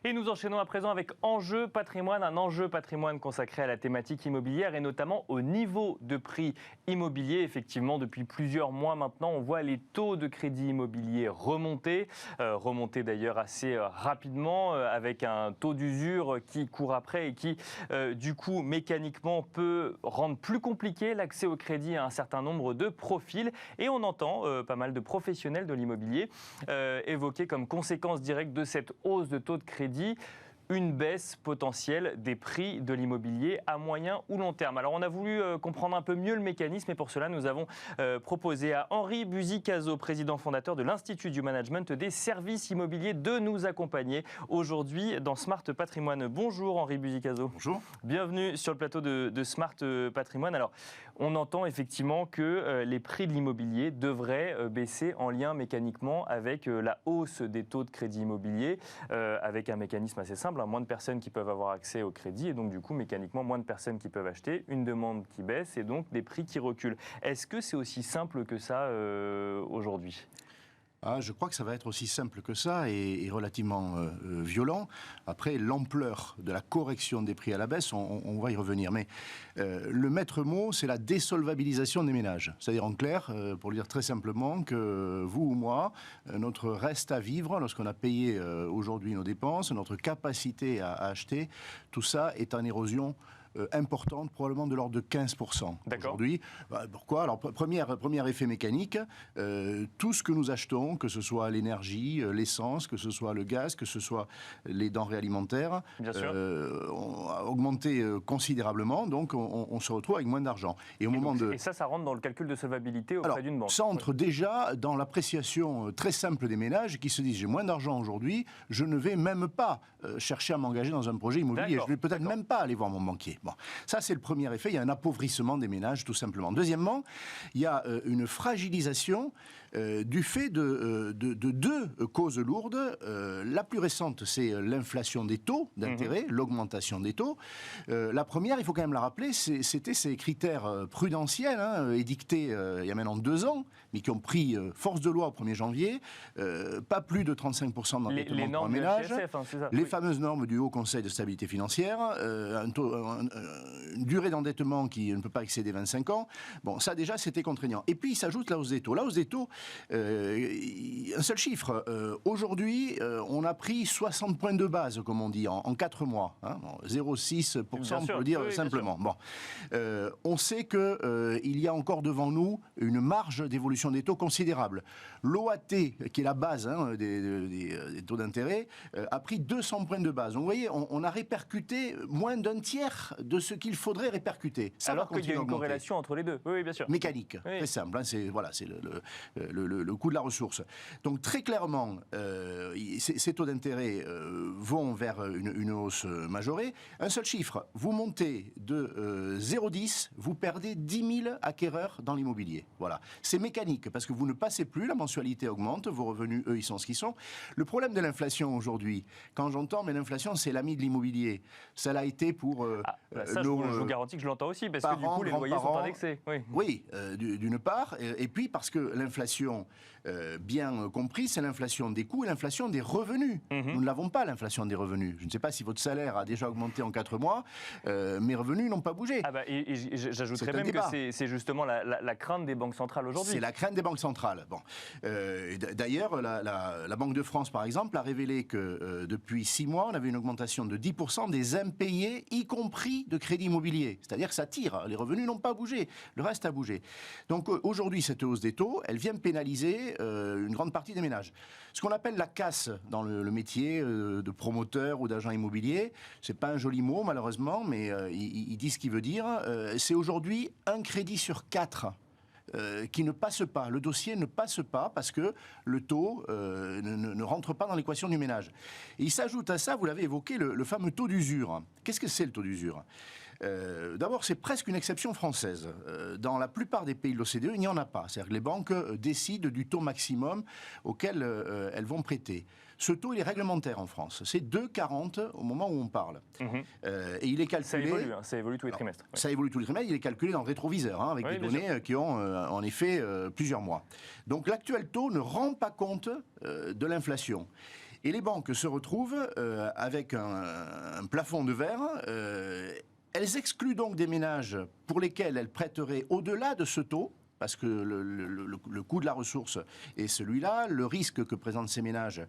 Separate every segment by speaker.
Speaker 1: Et nous enchaînons à présent avec Enjeu Patrimoine, un enjeu patrimoine consacré à la thématique immobilière et notamment au niveau de prix immobilier. Effectivement, depuis plusieurs mois maintenant, on voit les taux de crédit immobilier remonter d'ailleurs assez rapidement avec un taux d'usure qui court après et qui, du coup, mécaniquement peut rendre plus compliqué l'accès au crédit à un certain nombre de profils. Et on entend pas mal de professionnels de l'immobilier évoquer comme conséquence directe de cette hausse de taux de crédit une baisse potentielle des prix de l'immobilier à moyen ou long terme. Alors on a voulu comprendre un peu mieux le mécanisme et pour cela nous avons proposé à Henri Buzy-Cazot, président fondateur de l'Institut du Management des Services Immobiliers, de nous accompagner aujourd'hui dans Smart Patrimoine. Bonjour Henri Buzy-Cazot.
Speaker 2: Bonjour.
Speaker 1: Bienvenue sur le plateau de Smart Patrimoine. Alors on entend effectivement que les prix de l'immobilier devraient baisser en lien mécaniquement avec la hausse des taux de crédit immobilier, avec un mécanisme assez simple. Moins de personnes qui peuvent avoir accès au crédit et donc du coup mécaniquement moins de personnes qui peuvent acheter, une demande qui baisse et donc des prix qui reculent. Est-ce que c'est aussi simple que ça aujourd'hui ?
Speaker 2: Je crois que ça va être aussi simple que ça et relativement violent. Après, l'ampleur de la correction des prix à la baisse, on va y revenir. Mais le maître mot, c'est la désolvabilisation des ménages. C'est-à-dire en clair, pour le dire très simplement, que vous ou moi, notre reste à vivre, lorsqu'on a payé aujourd'hui nos dépenses, notre capacité à acheter, tout ça est en érosion importante, probablement de l'ordre de 15% aujourd'hui. Pourquoi ? Alors, premier effet mécanique, tout ce que nous achetons, que ce soit l'énergie, l'essence, que ce soit le gaz, que ce soit les denrées alimentaires, a augmenté considérablement, donc on se retrouve avec moins d'argent. Et
Speaker 1: ça rentre dans le calcul de solvabilité auprès d'une banque.
Speaker 2: Ça entre déjà dans l'appréciation très simple des ménages qui se disent j'ai moins d'argent aujourd'hui, je ne vais même pas chercher à m'engager dans un projet immobilier, je ne vais peut-être même pas aller voir mon banquier. Bon, ça c'est le premier effet, il y a un appauvrissement des ménages tout simplement. Deuxièmement, il y a une fragilisation du fait de deux causes lourdes. La plus récente, c'est l'inflation des taux d'intérêt, l'augmentation des taux. La première, il faut quand même la rappeler, c'était ces critères prudentiels édictés il y a maintenant 2 ans, mais qui ont pris force de loi au 1er janvier, pas plus de 35% d'endettement pour un ménage, les fameuses normes du Haut Conseil de stabilité financière, une durée d'endettement qui ne peut pas excéder 25 ans. Bon, ça déjà, c'était contraignant. Et puis, il s'ajoute la hausse des taux. La hausse des taux, un seul chiffre. Aujourd'hui, on a pris 60 points de base, comme on dit, en 4 mois. 0,6%, on peut le dire simplement. Bon. On sait qu'il y a encore devant nous une marge d'évolution des taux considérable. L'OAT, qui est la base des taux d'intérêt, a pris 200 points de base. Donc, vous voyez, on a répercuté moins d'un tiers de ce qu'il faudrait répercuter.
Speaker 1: Alors qu'il y a une corrélation entre les deux. Oui, bien sûr.
Speaker 2: Mécanique, très simple. C'est le coût de la ressource. Donc très clairement, ces taux d'intérêt vont vers une hausse majorée. Un seul chiffre, vous montez de 0,10, vous perdez 10 000 acquéreurs dans l'immobilier. Voilà. C'est mécanique, parce que vous ne passez plus, la mensualité augmente, vos revenus, eux, ils sont ce qu'ils sont. Le problème de l'inflation aujourd'hui, quand j'entends, mais l'inflation, c'est l'ami de l'immobilier. Ça l'a été pour...
Speaker 1: je vous garantis que je l'entends aussi, parce que du coup, les loyers sont indexés.
Speaker 2: Oui, d'une part, et puis parce que l'inflation, bien compris, c'est l'inflation des coûts et l'inflation des revenus. Nous ne l'avons pas, l'inflation des revenus. Je ne sais pas si votre salaire a déjà augmenté en 4 mois, mes revenus n'ont pas bougé.
Speaker 1: Et j'ajouterais même que c'est justement la crainte des banques centrales aujourd'hui.
Speaker 2: C'est la crainte des banques centrales. Bon. D'ailleurs, la Banque de France, par exemple, a révélé que depuis 6 mois, on avait une augmentation de 10% des impayés, y compris de crédit immobilier. C'est-à-dire que ça tire. Les revenus n'ont pas bougé. Le reste a bougé. Donc aujourd'hui, cette hausse des taux, elle vient pénaliser une grande partie des ménages. Ce qu'on appelle la casse dans le métier de promoteur ou d'agent immobilier, c'est pas un joli mot malheureusement, mais il dit ce qu'il veut dire. C'est aujourd'hui un crédit sur 4 qui ne passe pas. Le dossier ne passe pas parce que le taux ne rentre pas dans l'équation du ménage. Et il s'ajoute à ça, vous l'avez évoqué, le fameux taux d'usure. Qu'est-ce que c'est le taux d'usure ? D'abord, c'est presque une exception française. Dans la plupart des pays de l'OCDE, il n'y en a pas. C'est-à-dire que les banques décident du taux maximum auquel elles vont prêter. Ce taux, il est réglementaire en France. C'est 2,40 au moment où on parle. Et il est calculé...
Speaker 1: Ça évolue tous les trimestres.
Speaker 2: Ça évolue tous les trimestres. Il est calculé dans le rétroviseur, avec des données qui ont en effet plusieurs mois. Donc l'actuel taux ne rend pas compte de l'inflation. Et les banques se retrouvent avec un plafond de verre. Elles excluent donc des ménages pour lesquels elles prêteraient au-delà de ce taux, parce que le coût de la ressource est celui-là, le risque que présentent ces ménages,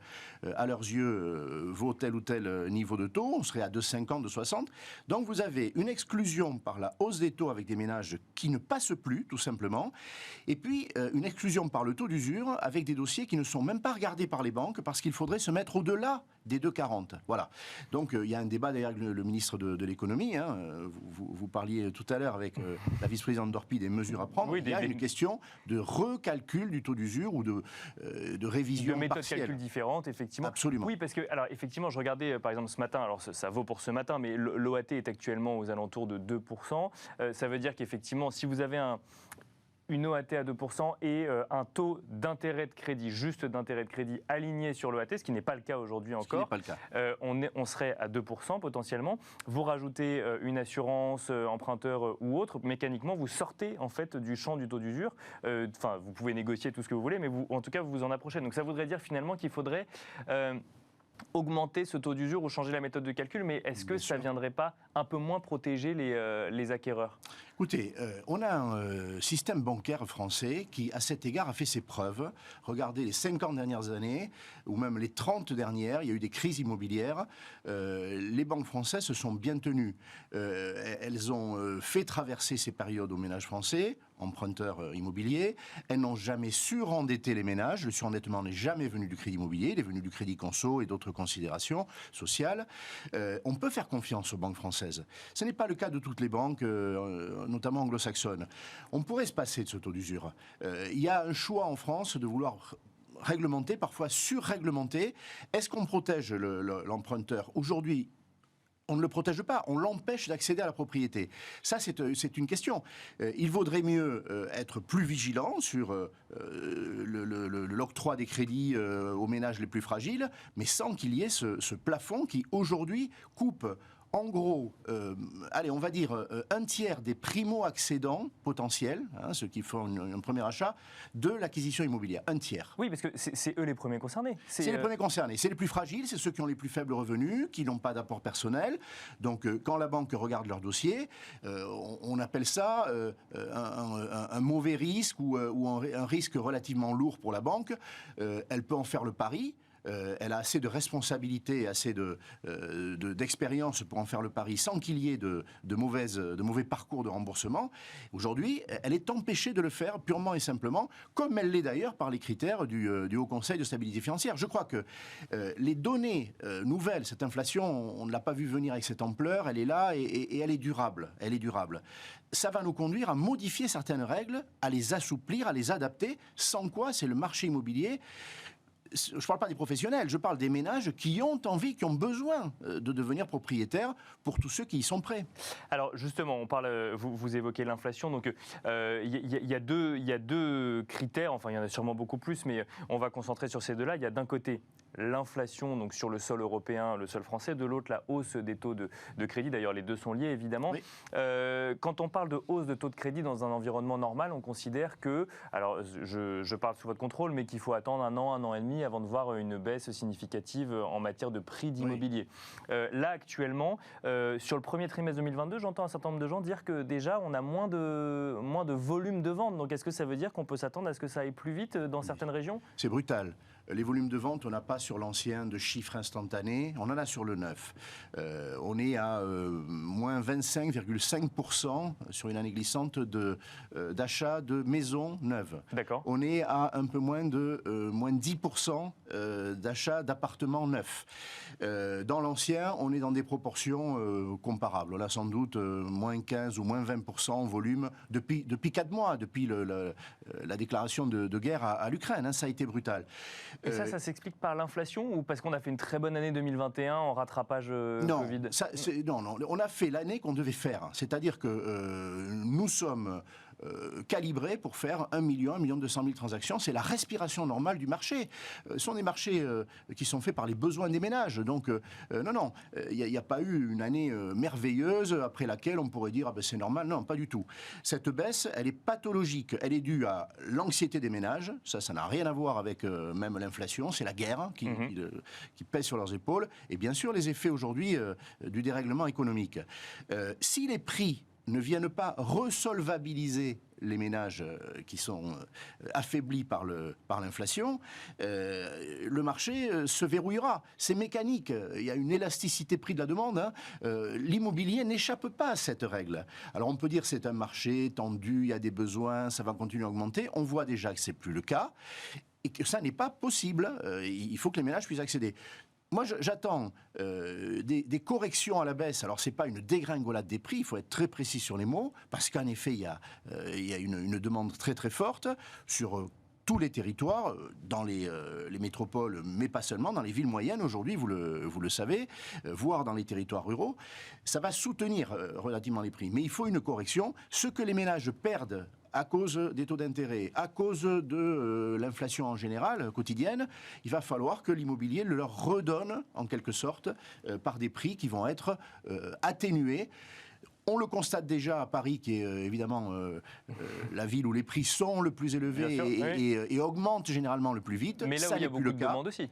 Speaker 2: à leurs yeux, vaut tel ou tel niveau de taux, on serait à 2,50, 2,60. Donc vous avez une exclusion par la hausse des taux avec des ménages qui ne passent plus, tout simplement, et puis une exclusion par le taux d'usure avec des dossiers qui ne sont même pas regardés par les banques parce qu'il faudrait se mettre au-delà des 2,40. Voilà. Donc il y a un débat d'ailleurs avec le ministre de l'économie. Hein. Vous parliez tout à l'heure avec la vice-présidente d'Orpi des mesures à prendre.
Speaker 1: Oui,
Speaker 2: il y a une question de recalcul du taux d'usure ou de révision
Speaker 1: de méthodes
Speaker 2: partielle.
Speaker 1: de calcul différentes, effectivement.
Speaker 2: Absolument.
Speaker 1: Oui, parce que, alors, effectivement, je regardais, par exemple, ce matin, alors ça vaut pour ce matin, mais l'OAT est actuellement aux alentours de 2%. Ça veut dire qu'effectivement, si vous avez une OAT à 2% et un taux d'intérêt de crédit, juste d'intérêt de crédit aligné sur l'OAT, ce qui n'est pas le cas aujourd'hui encore.
Speaker 2: Ce qui n'est pas le cas.
Speaker 1: On serait à 2% potentiellement. Vous rajoutez une assurance, emprunteur ou autre, mécaniquement, vous sortez en fait du champ du taux d'usure. Enfin, vous pouvez négocier tout ce que vous voulez, mais en tout cas, vous vous en approchez. Donc ça voudrait dire finalement qu'il faudrait augmenter ce taux d'usure ou changer la méthode de calcul, mais est-ce que ça ne viendrait pas un peu moins protéger les acquéreurs ?
Speaker 2: Écoutez, on a un système bancaire français qui, à cet égard, a fait ses preuves. Regardez les 50 dernières années, ou même les 30 dernières, il y a eu des crises immobilières. Les banques françaises se sont bien tenues. Elles ont fait traverser ces périodes aux ménages français, emprunteurs immobiliers. Elles n'ont jamais surendetter les ménages. Le surendettement n'est jamais venu du crédit immobilier, il est venu du crédit conso et d'autres considérations sociales. On peut faire confiance aux banques françaises. Ce n'est pas le cas de toutes les banques, notamment anglo-saxonnes. On pourrait se passer de ce taux d'usure. Il y a un choix en France de vouloir réglementer, parfois surréglementer. Est-ce qu'on protège l'emprunteur ? Aujourd'hui, on ne le protège pas, on l'empêche d'accéder à la propriété. Ça, c'est une question. Il vaudrait mieux être plus vigilant sur l'octroi des crédits aux ménages les plus fragiles, mais sans qu'il y ait ce plafond qui, aujourd'hui, coupe en gros, allez, on va dire un tiers des primo-accédants potentiels, hein, ceux qui font un premier achat, de l'acquisition immobilière. Un tiers.
Speaker 1: Oui, parce que c'est eux les premiers concernés.
Speaker 2: C'est les premiers concernés. C'est les plus fragiles, c'est ceux qui ont les plus faibles revenus, qui n'ont pas d'apport personnel. Donc, quand la banque regarde leur dossier, on appelle ça un mauvais risque ou un risque relativement lourd pour la banque. Elle peut en faire le pari. Elle a assez de responsabilité, assez d'expérience pour en faire le pari sans qu'il y ait de mauvais parcours de remboursement. Aujourd'hui, elle est empêchée de le faire purement et simplement, comme elle l'est d'ailleurs par les critères du Haut Conseil de stabilité financière. Je crois que les données nouvelles, cette inflation, on ne l'a pas vu venir avec cette ampleur, elle est là et elle est durable. Elle est durable. Ça va nous conduire à modifier certaines règles, à les assouplir, à les adapter, sans quoi c'est le marché immobilier. Je ne parle pas des professionnels, je parle des ménages qui ont envie, qui ont besoin de devenir propriétaires pour tous ceux qui y sont prêts.
Speaker 1: Alors justement, vous évoquez l'inflation, donc il y a deux critères, enfin il y en a sûrement beaucoup plus, mais on va concentrer sur ces deux-là. Il y a d'un côté l'inflation donc sur le sol européen, le sol français, de l'autre la hausse des taux de crédit. D'ailleurs, les deux sont liés évidemment. Oui. Quand on parle de hausse de taux de crédit dans un environnement normal, on considère que, alors je parle sous votre contrôle, mais qu'il faut attendre un an et demi avant de voir une baisse significative en matière de prix d'immobilier. Oui. Là, actuellement, sur le premier trimestre 2022, j'entends un certain nombre de gens dire que déjà, on a moins de volume de vente. Donc, est-ce que ça veut dire qu'on peut s'attendre à ce que ça aille plus vite dans certaines régions ?
Speaker 2: C'est brutal. Les volumes de vente, on n'a pas sur l'ancien de chiffres instantanés, on en a sur le neuf. On est à moins 25,5% sur une année glissante d'achat de maisons neuves.
Speaker 1: D'accord.
Speaker 2: On est à un peu moins de moins 10% d'achat d'appartements neufs. Dans l'ancien, on est dans des proportions comparables. On a sans doute moins 15 ou moins 20% en volume depuis 4 mois, depuis la déclaration de guerre à l'Ukraine. Hein, ça a été brutal.
Speaker 1: Et ça s'explique par l'inflation ou parce qu'on a fait une très bonne année 2021 en rattrapage Covid ?
Speaker 2: Non, on a fait l'année qu'on devait faire. C'est-à-dire que nous sommes calibrés pour faire 1 million, 1 200 000 transactions. C'est la respiration normale du marché. Ce sont des marchés qui sont faits par les besoins des ménages. Donc, non, il n'y a pas eu une année merveilleuse après laquelle on pourrait dire c'est normal. Non, pas du tout. Cette baisse, elle est pathologique. Elle est due à l'anxiété des ménages. Ça n'a rien à voir avec même l'inflation. C'est la guerre qui pèse sur leurs épaules. Et bien sûr, les effets aujourd'hui du dérèglement économique. Si les prix ne viennent pas resolvabiliser les ménages qui sont affaiblis par l'inflation, le marché se verrouillera. C'est mécanique. Il y a une élasticité prix de la demande. L'immobilier n'échappe pas à cette règle. Alors on peut dire que c'est un marché tendu, il y a des besoins, ça va continuer à augmenter. On voit déjà que ce n'est plus le cas et que ça n'est pas possible. Il faut que les ménages puissent accéder. Moi, j'attends des corrections à la baisse. Alors, ce n'est pas une dégringolade des prix, il faut être très précis sur les mots, parce qu'en effet, il y a une demande très très forte sur tous les territoires, dans les métropoles, mais pas seulement, dans les villes moyennes aujourd'hui, vous le savez, voire dans les territoires ruraux. Ça va soutenir relativement les prix. Mais il faut une correction. Ce que les ménages perdent à cause des taux d'intérêt, à cause de l'inflation en général, quotidienne, il va falloir que l'immobilier le leur redonne, en quelque sorte, par des prix qui vont être atténués. On le constate déjà à Paris, qui est évidemment la ville où les prix sont le plus élevés et augmentent généralement le plus vite.
Speaker 1: Mais là où il y a beaucoup de demandes aussi.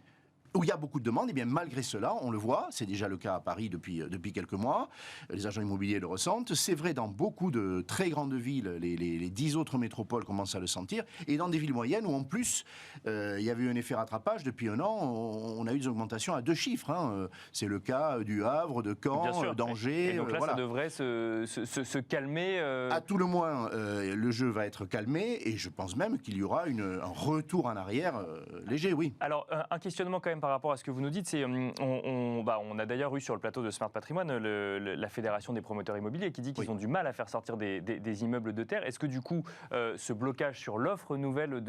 Speaker 2: Où il y a beaucoup de demandes, et bien malgré cela, on le voit, c'est déjà le cas à Paris depuis quelques mois, les agents immobiliers le ressentent, c'est vrai dans beaucoup de très grandes villes, les 10 autres métropoles commencent à le sentir, et dans des villes moyennes où en plus, il y avait eu un effet rattrapage, depuis un an, on a eu des augmentations à 2 chiffres, c'est le cas du Havre, de Caen, d'Angers.
Speaker 1: Et donc là, ça devrait se calmer
Speaker 2: À tout le moins, le jeu va être calmé, et je pense même qu'il y aura un retour en arrière léger, oui.
Speaker 1: Alors, un questionnement quand même par rapport à ce que vous nous dites, c'est on a d'ailleurs eu sur le plateau de Smart Patrimoine la Fédération des promoteurs immobiliers qui dit qu'ils ont du mal à faire sortir des immeubles de terre. Est-ce que du coup, ce blocage sur l'offre nouvelle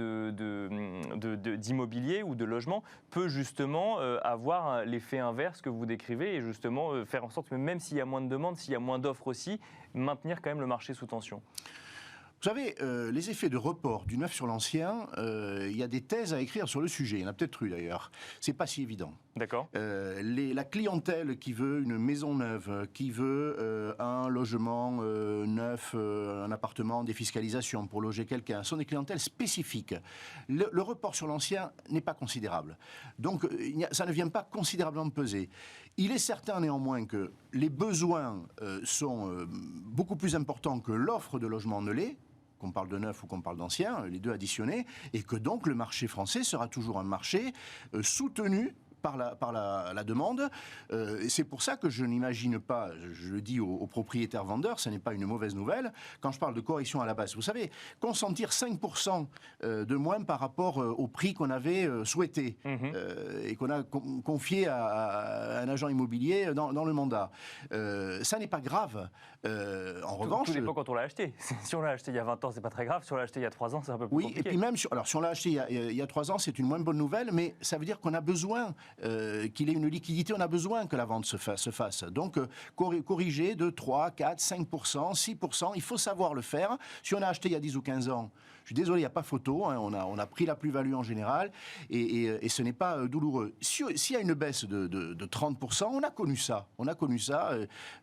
Speaker 1: d'immobilier ou de logement peut justement avoir l'effet inverse que vous décrivez et justement faire en sorte que même s'il y a moins de demandes, s'il y a moins d'offres aussi, maintenir quand même le marché sous tension ?
Speaker 2: Vous savez, les effets de report du neuf sur l'ancien, il y a des thèses à écrire sur le sujet. Il y en a peut-être eu d'ailleurs. C'est pas si évident.
Speaker 1: D'accord.
Speaker 2: La clientèle qui veut une maison neuve, qui veut un logement neuf, un appartement, défiscalisation pour loger quelqu'un, sont des clientèles spécifiques. Le report sur l'ancien n'est pas considérable. Donc ça ne vient pas considérablement peser. Il est certain néanmoins que les besoins sont beaucoup plus importants que l'offre de logement ne l'est, qu'on parle de neuf ou qu'on parle d'ancien, les deux additionnés, et que donc le marché français sera toujours un marché soutenu par la demande. C'est pour ça que je n'imagine pas, je le dis aux propriétaires vendeurs, ce n'est pas une mauvaise nouvelle, quand je parle de correction à la baisse. Vous savez, consentir 5% de moins par rapport au prix qu'on avait souhaité et qu'on a confié à un agent immobilier dans le mandat, ça n'est pas grave. En revanche...
Speaker 1: Tout dépend quand on l'a acheté. Si on l'a acheté il y a 20 ans, c'est pas très grave. Si on l'a acheté il y a 3 ans, c'est un peu plus compliqué.
Speaker 2: Oui, et puis même, si on l'a acheté il y a 3 ans, c'est une moins bonne nouvelle, mais ça veut dire qu'on a besoin qu'il ait une liquidité, on a besoin que la vente se fasse. Donc, corriger de 3, 4, 5%, 6%, il faut savoir le faire. Si on a acheté il y a 10 ou 15 ans, je suis désolé, il n'y a pas photo, on a pris la plus-value en général, et ce n'est pas douloureux. S'il y a une baisse de 30%, on a connu ça.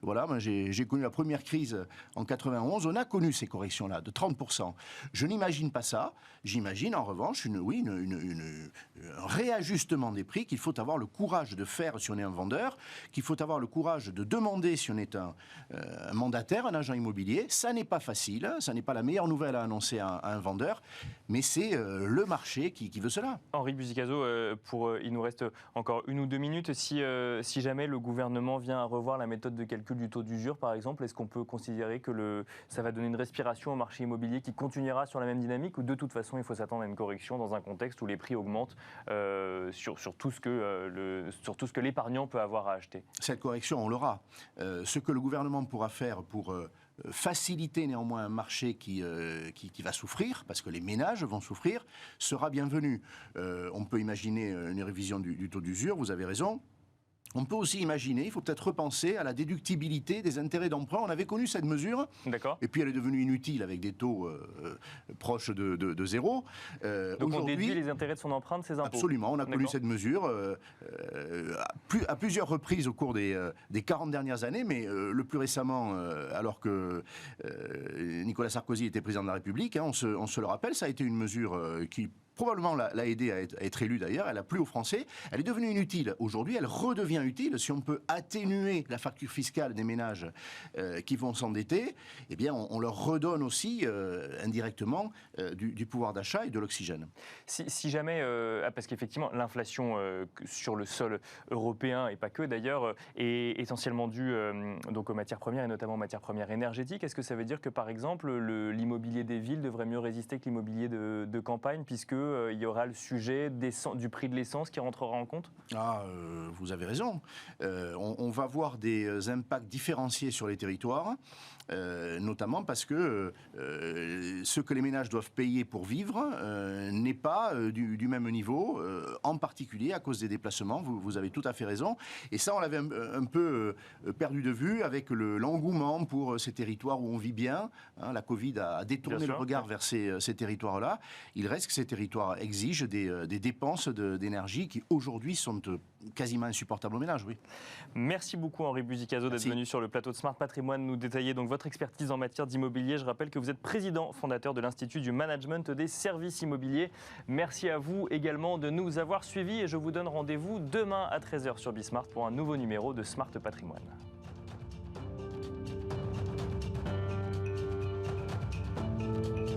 Speaker 2: Voilà, moi j'ai connu la première crise en 91, on a connu ces corrections-là, de 30%. Je n'imagine pas ça. J'imagine en revanche un réajustement des prix qu'il faut avoir le courage de faire si on est un vendeur, qu'il faut avoir le courage de demander si on est un mandataire, un agent immobilier. Ça n'est pas facile, ça n'est pas la meilleure nouvelle à annoncer à un vendeur, mais c'est le marché qui veut cela.
Speaker 1: Henri Buzicazo, il nous reste encore 1 ou 2 minutes. Si jamais le gouvernement vient à revoir la méthode de calcul du taux d'usure, par exemple, est-ce qu'on peut considérer que ça va donner une respiration au marché immobilier qui continuera sur la même dynamique, ou de toute façon il faut s'attendre à une correction dans un contexte où les prix augmentent sur tout ce que l'épargnant peut avoir à acheter?
Speaker 2: Cette correction, on l'aura. Ce que le gouvernement pourra faire pour faciliter néanmoins un marché qui va souffrir, parce que les ménages vont souffrir, sera bienvenu. On peut imaginer une révision du taux d'usure, vous avez raison. On peut aussi imaginer, il faut peut-être repenser à la déductibilité des intérêts d'emprunt. On avait connu cette mesure,
Speaker 1: D'accord.
Speaker 2: et puis elle est devenue inutile avec des taux proches de zéro.
Speaker 1: Donc on déduit les intérêts de son emprunt de ses impôts.
Speaker 2: Absolument, on a connu cette mesure à plusieurs reprises au cours des 40 dernières années, mais le plus récemment, alors que Nicolas Sarkozy était président de la République, hein, on se le rappelle, ça a été une mesure qui probablement l'a aidé à être élu d'ailleurs, elle a plu aux Français, elle est devenue inutile. Aujourd'hui, elle redevient utile. Si on peut atténuer la facture fiscale des ménages qui vont s'endetter, eh bien on leur redonne aussi indirectement du pouvoir d'achat et de l'oxygène.
Speaker 1: Si jamais, parce qu'effectivement l'inflation sur le sol européen, et pas que d'ailleurs, est essentiellement due donc aux matières premières et notamment aux matières premières énergétiques, est-ce que ça veut dire que par exemple l'immobilier des villes devrait mieux résister que l'immobilier de campagne, puisque il y aura le sujet du prix de l'essence qui rentrera en compte?
Speaker 2: Vous avez raison. On va voir des impacts différenciés sur les territoires, notamment parce que ce que les ménages doivent payer pour vivre n'est pas du même niveau, en particulier à cause des déplacements. Vous avez tout à fait raison. Et ça, on l'avait un peu perdu de vue avec l'engouement pour ces territoires où on vit bien. Hein, la Covid a détourné le regard vers ces territoires-là. Il reste que ces territoires exigent des dépenses d'énergie qui aujourd'hui sont quasiment insupportables aux ménages. Oui.
Speaker 1: Merci beaucoup Henri Buzicazo d'être venu sur le plateau de Smart Patrimoine nous détailler donc votre expertise en matière d'immobilier. Je rappelle que vous êtes président fondateur de l'Institut du Management des Services Immobiliers. Merci à vous également de nous avoir suivis et je vous donne rendez-vous demain à 13h sur Bismart pour un nouveau numéro de Smart Patrimoine.